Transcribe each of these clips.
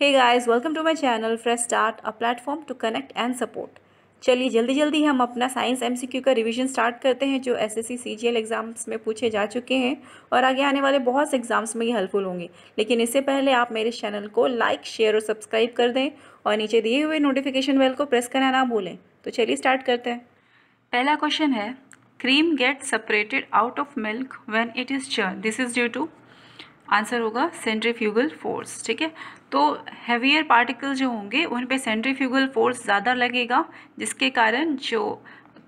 Hey guys, welcome to my channel fresh start, a platform to connect and support. चलिए जल्दी जल्दी हम अपना साइंस एमसीक्यू का रिवीजन स्टार्ट करते हैं जो एसएससी सीजीएल एग्जाम्स में पूछे जा चुके हैं और आगे आने वाले बहुत से एग्जाम्स में ये हेल्पफुल होंगे। लेकिन इससे पहले आप मेरे चैनल को लाइक, शेयर और सब्सक्राइब कर दें और नीचे दिए हुए नोटिफिकेशन बेल को प्रेस करना ना भूलें। तो चलिए स्टार्ट करते हैं। पहला क्वेश्चन है, cream get separated out of milk when it is churn, this is due to, answer होगा सेंट्रीफ्यूगल फोर्स। ठीक है, तो हैवियर पार्टिकल जो होंगे उन पे सेंट्रीफ्यूगल फोर्स ज़्यादा लगेगा, जिसके कारण जो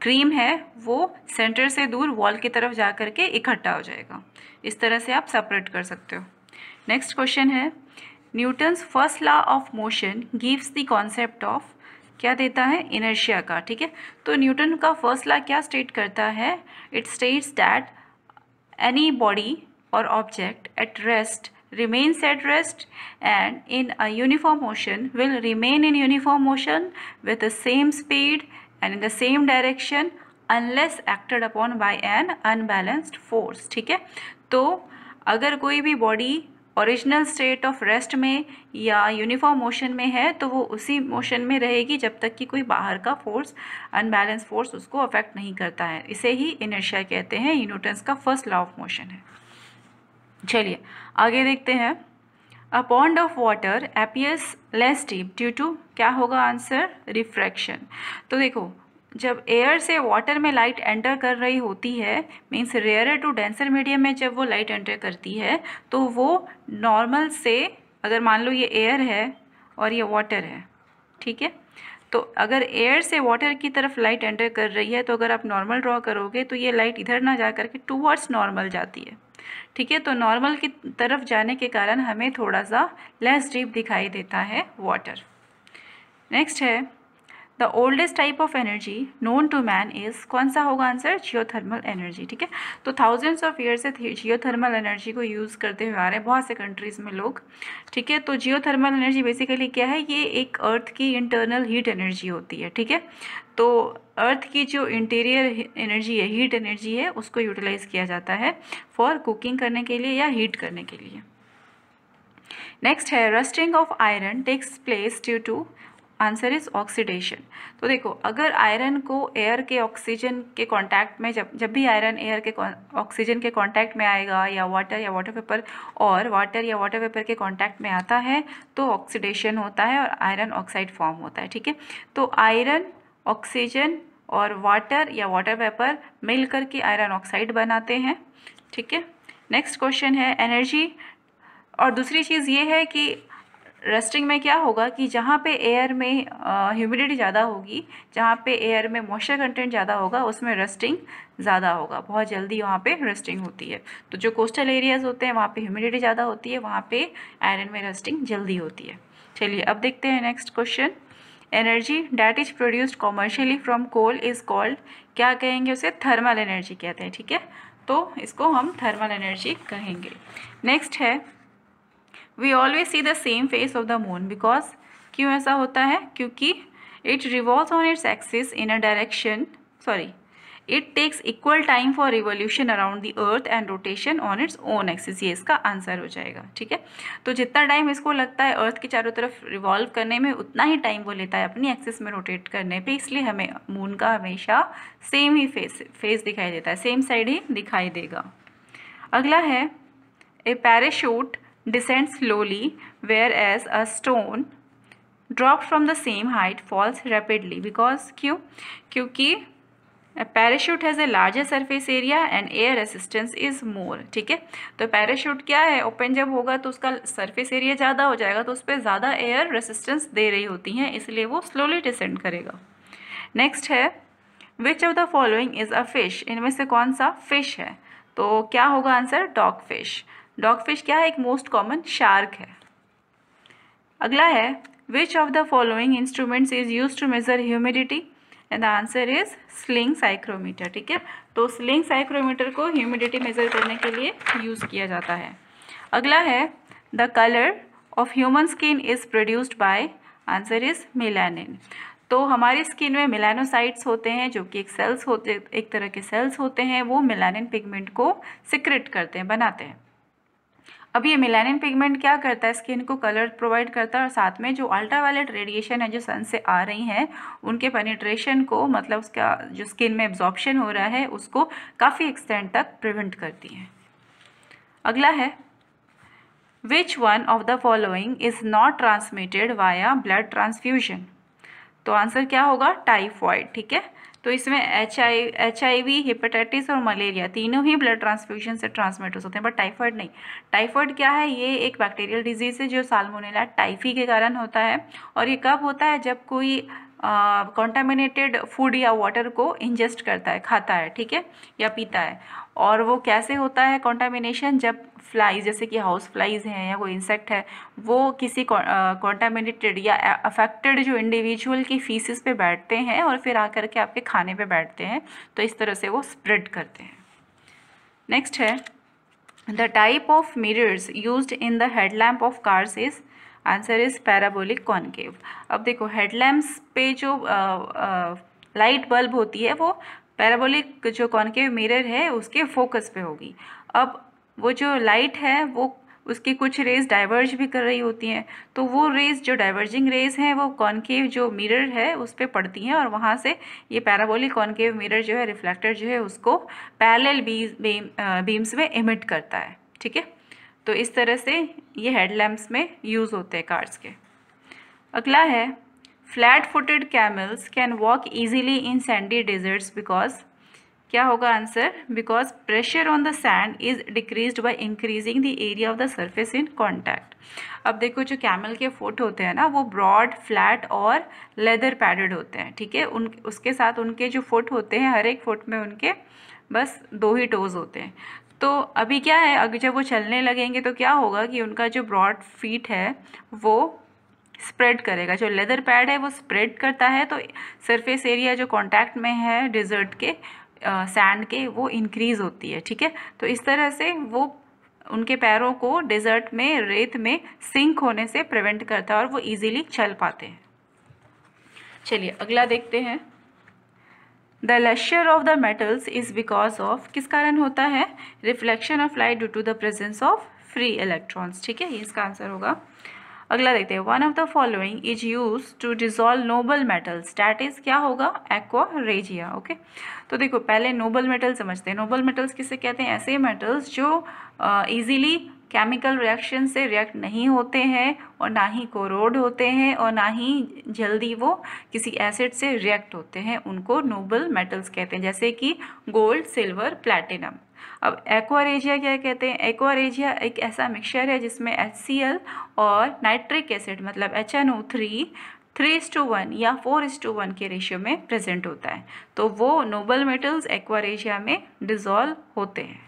क्रीम है वो सेंटर से दूर वॉल की तरफ जा करके इकट्ठा हो जाएगा। इस तरह से आप सेपरेट कर सकते हो। नेक्स्ट क्वेश्चन है, Newton's first law of motion gives the concept of, क्या देता है, इनर्शिया का। ठीक है, तो न्यूटन का फर्स्ट लॉ क्या स्टेट करता है, it states that any body or object at rest remains at rest and in a uniform motion will remain in uniform motion with the same speed and in the same direction unless acted upon by an unbalanced force। ठीक है, तो अगर कोई भी body original state of rest में या uniform motion में है तो वो उसी मोशन में रहेगी जब तक कि कोई बाहर का फोर्स, अनबैलेंस फोर्स उसको अफेक्ट नहीं करता है। इसे ही इनर्शिया कहते हैं, ये न्यूटन्स का फर्स्ट लॉ ऑफ मोशन है। चलिए आगे देखते हैं। A pond of water appears less deep due to, क्या होगा आंसर, रिफ्रैक्शन। तो देखो, जब एयर से वाटर में लाइट एंटर कर रही होती है, means rarer to denser medium में जब वो लाइट एंटर करती है तो वो नॉर्मल से, अगर मान लो ये एयर है और ये वाटर है, ठीक है, तो अगर एयर से वाटर की तरफ लाइट एंटर कर रही है तो अगर आप नॉर्मल ड्रॉ करोगे तो ये लाइट इधर ना जा करके टूवर्ड्स नॉर्मल जाती है। ठीक है, तो नॉर्मल की तरफ जाने के कारण हमें थोड़ा सा लेस डीप दिखाई देता है वाटर। नेक्स्ट है, the oldest type of energy known to man is, कौन सा होगा आंसर, जियोथर्मल एनर्जी। ठीक है, तो थाउजेंड्स ऑफ ईयर से जियोथर्मल एनर्जी को यूज़ करते हुए आ रहे हैं बहुत से कंट्रीज़ में लोग। ठीक है, तो जियोथर्मल एनर्जी बेसिकली क्या है, ये एक अर्थ की इंटरनल हीट एनर्जी होती है। ठीक है, तो अर्थ की जो इंटीरियर एनर्जी है, हीट एनर्जी है, उसको यूटिलाइज किया जाता है फॉर कुकिंग करने के लिए या हीट करने के लिए। नेक्स्ट है, rusting of iron takes place due to, answer is oxidation. तो देखो, अगर आयरन को एयर के ऑक्सीजन के कांटेक्ट में, जब भी आयरन एयर के ऑक्सीजन के कांटेक्ट में आएगा या वाटर वेपर, और वाटर या वाटर वेपर के कांटेक्ट में आता है तो ऑक्सीडेशन होता है और आयरन ऑक्साइड फॉर्म होता है। ठीक है, तो आयरन, ऑक्सीजन और वाटर या वाटर वेपर मिल करके आयरन ऑक्साइड बनाते हैं। ठीक है, नेक्स्ट क्वेश्चन है, एनर्जी, और दूसरी चीज़ ये है कि रस्टिंग में क्या होगा कि जहाँ पे एयर में ह्यूमिडिटी ज़्यादा होगी, जहाँ पे एयर में मॉइस्चर कंटेंट ज़्यादा होगा, उसमें रस्टिंग ज़्यादा होगा, बहुत जल्दी वहाँ पे रस्टिंग होती है। तो जो कोस्टल एरियाज़ होते हैं वहाँ पे ह्यूमिडिटी ज़्यादा होती है, वहाँ पे आयरन में रस्टिंग जल्दी होती है। चलिए अब देखते हैं next question, energy that is produced commercially from coal is called, क्या कहेंगे उसे, थर्मल एनर्जी कहते हैं। ठीक है, तो इसको हम थर्मल एनर्जी कहेंगे। नेक्स्ट है, we always see the same face of the moon because, क्यों ऐसा होता है, क्योंकि it revolves on its axis in a direction, it takes equal time for revolution around the earth and rotation on its own axis, ये इसका answer हो जाएगा। ठीक है, तो जितना टाइम इसको लगता है अर्थ के चारों तरफ रिवॉल्व करने में, उतना ही टाइम वो लेता है अपनी एक्सिस में रोटेट करने पे, इसलिए हमें मून का हमेशा सेम ही फेस दिखाई देता है, सेम साइड ही दिखाई देगा। अगला है, ए parachute descends slowly whereas a stone dropped from the same height falls rapidly because, क्योंकि parachute has a larger surface area and air resistance is more. ठीक है, तो पैराशूट क्या है, ओपन जब होगा तो उसका सरफेस एरिया ज़्यादा हो जाएगा, तो उस पर ज़्यादा एयर रेसिस्टेंस दे रही होती हैं, इसलिए वो स्लोली डिसेंड करेगा। नेक्स्ट है, which of the following is a fish, इनमें से कौन सा फिश है, तो क्या होगा answer, dog fish. Dog fish क्या है, एक मोस्ट कॉमन शार्क है। अगला है, which of the following instruments is use to measure humidity, and the answer is sling psychrometer. ठीक है, तो स्लिंग साइक्रोमीटर को ह्यूमिडिटी मेजर करने के लिए यूज किया जाता है। अगला है, the colour of human skin is produced by, answer is melanin. तो हमारी स्किन में मेलानोसाइट्स होते हैं जो कि एक तरह के सेल्स होते हैं, वो मेलानिन पिगमेंट को सिक्रेट करते हैं, बनाते हैं। अब ये मेलानिन पिगमेंट क्या करता है, स्किन को कलर प्रोवाइड करता है और साथ में जो अल्ट्रावायलेट रेडिएशन है जो सन से आ रही हैं उनके पेनिट्रेशन को, मतलब उसका जो स्किन में एब्जॉर्प्शन हो रहा है उसको काफ़ी एक्सटेंड तक प्रिवेंट करती हैं। अगला है which one of the following is not transmitted via blood transfusion. तो आंसर क्या होगा, टाइफॉइड। ठीक है, तो इसमें HIV, हेपेटाइटिस और मलेरिया तीनों ही ब्लड ट्रांसफ्यूजन से ट्रांसमिट हो सकते हैं, बट टाइफॉइड नहीं। टाइफॉइड क्या है, ये एक बैक्टीरियल डिजीज है जो साल्मोनेला टाइफी के कारण होता है। और ये कब होता है, जब कोई कॉन्टामिनेटेड फूड या वाटर को इंजेस्ट करता है, खाता है, ठीक है, या पीता है। और वो कैसे होता है कॉन्टामिनेशन, जब फ्लाइज जैसे कि हाउस फ्लाइज हैं या कोई इंसेक्ट है वो किसी कॉन्टामिनेटेड या अफेक्टेड जो इंडिविजुअल की फीसिस पे बैठते हैं और फिर आकर के आपके खाने पे बैठते हैं, तो इस तरह से वो स्प्रेड करते हैं। नेक्स्ट है the type of mirrors used in the headlamp of cars is, answer is parabolic concave. अब देखो हेडलैम्प्स पे जो लाइट बल्ब होती है वो पैराबोलिक जो कॉनकेव मिरर है उसके फोकस पे होगी। अब वो जो लाइट है वो उसकी कुछ रेज डाइवर्ज भी कर रही होती हैं, तो वो रेज जो डाइवर्जिंग रेज हैं वो कॉनकेव जो मिरर है उस पर पड़ती हैं और वहाँ से ये पैराबोलिक कॉनकेव मिरर जो है, रिफ्लेक्टर जो है, उसको पैरेलल बीम्स में इमिट करता है। ठीक है, तो इस तरह से ये हेडलैम्प्स में यूज़ होते हैं कार्स के। अगला है flat footed camels can walk easily in sandy deserts because, क्या होगा answer, because pressure on the sand is decreased by increasing the area of the surface in contact. अब देखो जो कैमल के फुट होते हैं ना वो ब्रॉड, फ्लैट और लेदर पैडेड होते हैं। ठीक है, उसके साथ उनके जो फुट होते हैं हर एक फुट में उनके बस 2 ही टोज होते हैं। तो अभी क्या है, अगर जब वो चलने लगेंगे तो क्या होगा कि उनका जो ब्रॉड फीट है वो स्प्रेड करेगा, जो लेदर पैड है वो स्प्रेड करता है, तो सरफेस एरिया जो कांटेक्ट में है डिज़र्ट के सैंड के वो इंक्रीज़ होती है। ठीक है, तो इस तरह से वो उनके पैरों को डेजर्ट में, रेत में सिंक होने से प्रिवेंट करता है और वो इजीली चल पाते हैं। चलिए अगला देखते हैं। The lustre of the metals is because of, किस कारण होता है, reflection of light due to the presence of free electrons. ठीक है, ये इसका आंसर होगा। अगला देखते हैं, one of the following is use to dissolve noble metals, that is, क्या होगा, एक्वा रेजिया। ओके, तो देखो पहले नोबल मेटल समझते हैं। नोबल मेटल्स किसे कहते हैं, ऐसे मेटल्स जो इजीली केमिकल रिएक्शन से रिएक्ट नहीं होते हैं और ना ही कोरोड होते हैं और ना ही जल्दी वो किसी एसिड से रिएक्ट होते हैं, उनको नोबल मेटल्स कहते हैं, जैसे कि गोल्ड, सिल्वर, प्लैटिनम। अब एक्वा रेजिया क्या कहते हैं, एक्वा रेजिया एक ऐसा मिक्सचर है जिसमें HCl और नाइट्रिक एसिड मतलब HNO3 3:1 या 4:1 के रेशियो में प्रेजेंट होता है, तो वो नोबल मेटल्स एक्वा रेजिया में डिजॉल्व होते हैं।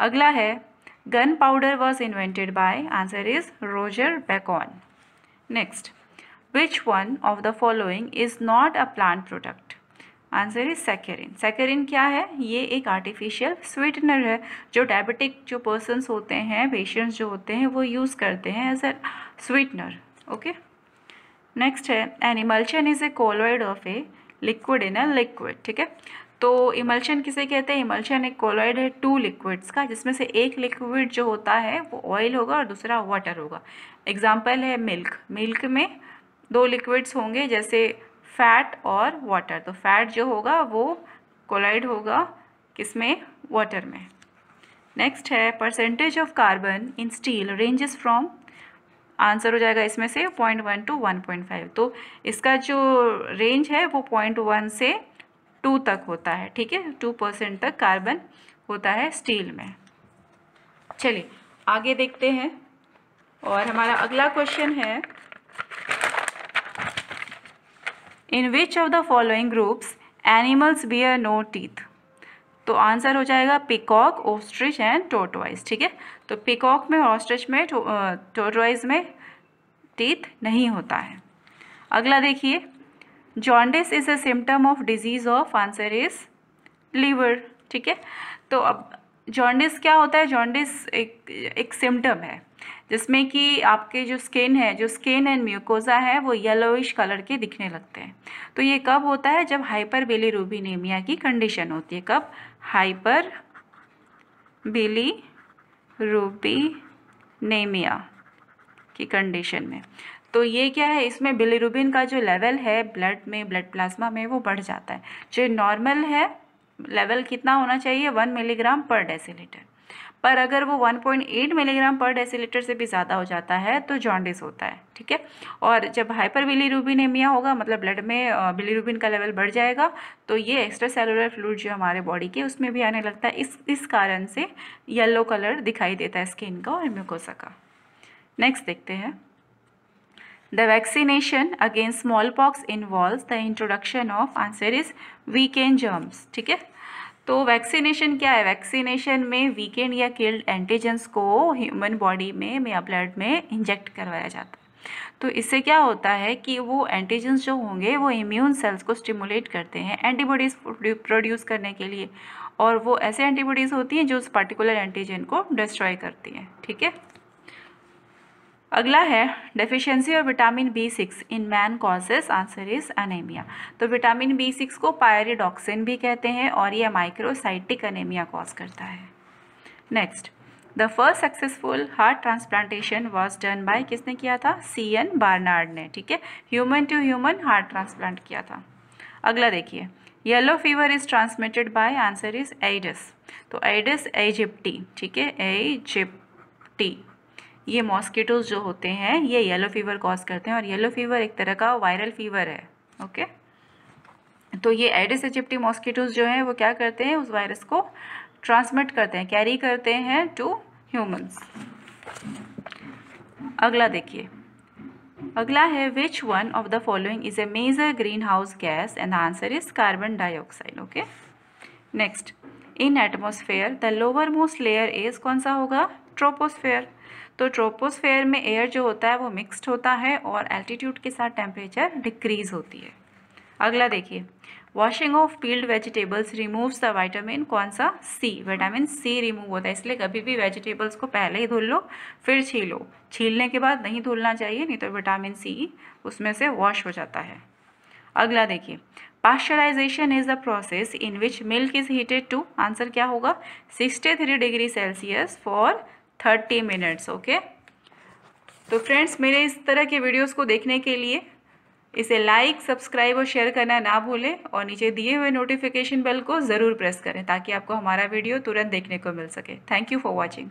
अगला है gun powder was invented by, answer is Roger Bacon. Next, which one of the following is not a plant product, answer is saccharin. Saccharin क्या है, ये एक आर्टिफिशियल स्वीटनर है जो डायबिटिक जो पर्सन्स होते हैं, पेशेंट्स जो होते हैं वो यूज़ करते हैं as a sweetener. Okay, next है an emulsion is a colloid of a liquid in a liquid. ठीक है, तो इमल्शन किसे कहते हैं, इमल्शन एक कोलॉइड है 2 लिक्विड्स का, जिसमें से एक लिक्विड जो होता है वो ऑयल होगा और दूसरा वाटर होगा। एग्जाम्पल है मिल्क, मिल्क में 2 लिक्विड्स होंगे जैसे फैट और वाटर, तो फैट जो होगा वो कोलॉइड होगा किसमें, वाटर में। नेक्स्ट है percentage of carbon in steel ranges from, answer हो जाएगा इसमें से 0.1 to 1.5, तो इसका जो रेंज है वो 0.1 से 2 तक होता है। ठीक है, 2% तक कार्बन होता है स्टील में। चलिए आगे देखते हैं और हमारा अगला क्वेश्चन है, in which of the following groups animals bear no teeth, तो आंसर हो जाएगा पिकॉक, ऑस्ट्रिच एंड टोर्टोइज। ठीक है, तो पिकॉक में, ऑस्ट्रिच में, टोर्टोइज में टीथ नहीं होता है। अगला देखिए, jaundice is a symptom of disease of, answer is liver. ठीक है, तो अब जॉन्डिस क्या होता है, जॉन्डिस एक सिम्टम है जिसमें कि आपके जो स्किन है, जो स्किन एंड म्यूकोजा है वो येलोइश कलर के दिखने लगते हैं। तो ये कब होता है, जब हाइपर बिलीरुबिनेमिया की कंडीशन होती है। कब, हाइपर बिलीरुबिनेमिया नेमिया की कंडीशन में। तो ये क्या है, इसमें बिलिरुबिन का जो लेवल है ब्लड में, ब्लड प्लाज्मा में, वो बढ़ जाता है। जो नॉर्मल है लेवल कितना होना चाहिए, 1 मिलीग्राम पर डेसीलीटर, पर अगर वो 1.8 मिलीग्राम पर डेसीलीटर से भी ज़्यादा हो जाता है तो जॉन्डिस होता है, ठीक है। और जब हाइपर बिलिरुबिनेमिया होगा, मतलब ब्लड में बिलिरुबिन का लेवल बढ़ जाएगा, तो ये एक्स्ट्रा सेलुलर फ्लूइड जो हमारे बॉडी के उसमें भी आने लगता है। इस कारण से येलो कलर दिखाई देता है स्किन का और म्यूकोसा का। नेक्स्ट देखते हैं, the vaccination against small pox involves the introduction of, answer is weekend germs, ठीक है। तो वैक्सीनेशन क्या है, वैक्सीनेशन में वीकेंड या किल्ड एंटीजेंस को ह्यूमन बॉडी में या ब्लड में इंजेक्ट करवाया जाता है। तो इससे क्या होता है कि वो एंटीजेंस जो होंगे वो इम्यून सेल्स को स्टिमुलेट करते हैं एंटीबॉडीज़ प्रोड्यूस करने के लिए, और वो ऐसे एंटीबॉडीज़ होती हैं जो उस पर्टिकुलर एंटीजन को डिस्ट्रॉय करती हैं, ठीक है। अगला है, deficiency of vitamin B6 in man causes, answer is anaemia. तो विटामिन B6 को पायरिडॉक्सिन भी कहते हैं और ये माइक्रोसाइटिक एनीमिया कॉज करता है। Next, the first successful heart transplantation was done by, किसने किया था, CN बार्नार्ड ने, ठीक है। Human to human heart transplant किया था। अगला देखिए, yellow fever is transmitted by, answer is Aedes. तो एडिस एजिप्टी, ठीक है, एजिप्टी, ये मॉस्किटोज जो होते हैं ये येलो फीवर कॉज करते हैं, और येलो फीवर एक तरह का वायरल फीवर है, ओके। तो ये एडिस इजिप्टी मॉस्किटोज जो हैं वो क्या करते हैं, उस वायरस को ट्रांसमिट करते हैं, कैरी करते हैं टू ह्यूमंस। अगला देखिए, अगला है, which one of the following is a major green house gas, and answer is carbon dioxide, okay. Next, in atmosphere the lower most layer is, कौन सा होगा, ट्रोपोस्फेयर। तो ट्रोपोस्फेयर में एयर जो होता है वो मिक्स्ड होता है और एल्टीट्यूड के साथ टेम्परेचर डिक्रीज होती है। अगला देखिए, washing of peeled vegetables removes the vitamin, कौन सा, C, विटामिन C रिमूव होता है। इसलिए कभी भी वेजिटेबल्स को पहले ही धुल लो फिर छीलो, छीलने के बाद नहीं धुलना चाहिए, नहीं तो विटामिन C उसमें से वॉश हो जाता है। अगला देखिए, pasteurisation is the process in which milk is heated to, answer क्या होगा, 63 degree Celsius for 30 minutes, okay. तो फ्रेंड्स, मेरे इस तरह के वीडियोस को देखने के लिए इसे लाइक, सब्सक्राइब और शेयर करना ना भूलें, और नीचे दिए हुए नोटिफिकेशन बेल को ज़रूर प्रेस करें ताकि आपको हमारा वीडियो तुरंत देखने को मिल सके। Thank you for watching.